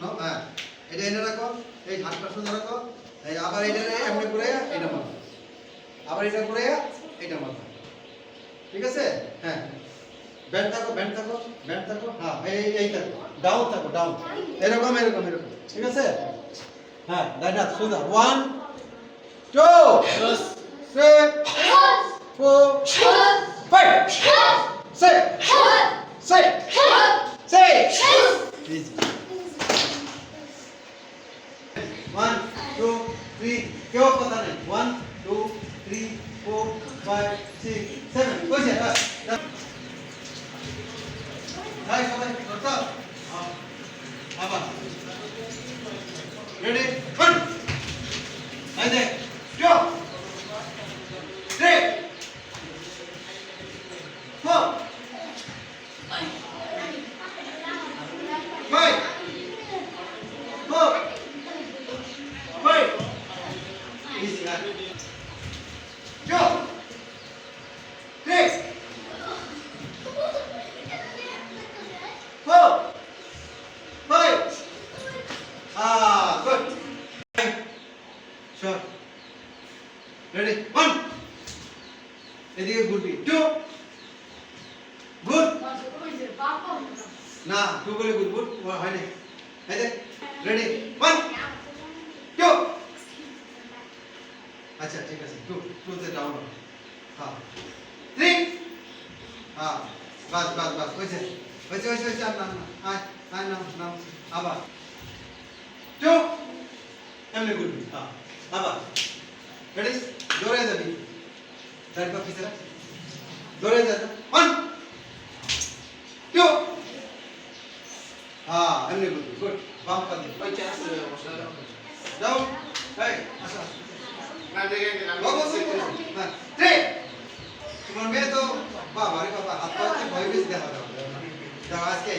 নাও হ্যাঁ এটা এনে রাখো এই হাতটা সোজা রাখো এই আবার এটা এমনি করে এটা মাথা আবার এটা করে এটা মাথা ঠিক আছে হ্যাঁ ব্যান্ড থাকো হ্যাঁ এই থাকো ডাউন থাকো ডাউন এরকম এরকম এরকম ঠিক আছে হ্যাঁ রাইট হাত সোজা 1 2 3 4 5 6 easy 1 2 3 क्यों पता नहीं 1 2 3 4 5 6 7 कोई से हाय सबाई करता हां आबा रेडी 1 आई दे 2 3 4 easy guys go 3 4 5 good sure ready 1 এদিকে গুডি 2 গুড না 2 বলে গুড গুড হয় না এই দেখ রেডি 1 2 अच्छा ठीक है 2 से डाउन हाँ 3 हाँ बस वैसे नाम नाम आबा 2 एमने गुड हाँ आबा रेडी जोरे जाबी साइड पर पीछे जोरे जा 1 2 हाँ एमने गुड बाम कर दे कोई चांस डाउन हे अच्छा তোমার মেয়ে তো বাবা রে বাবা হাত পা ভয় বেশি দেখা দাও দাও আজকে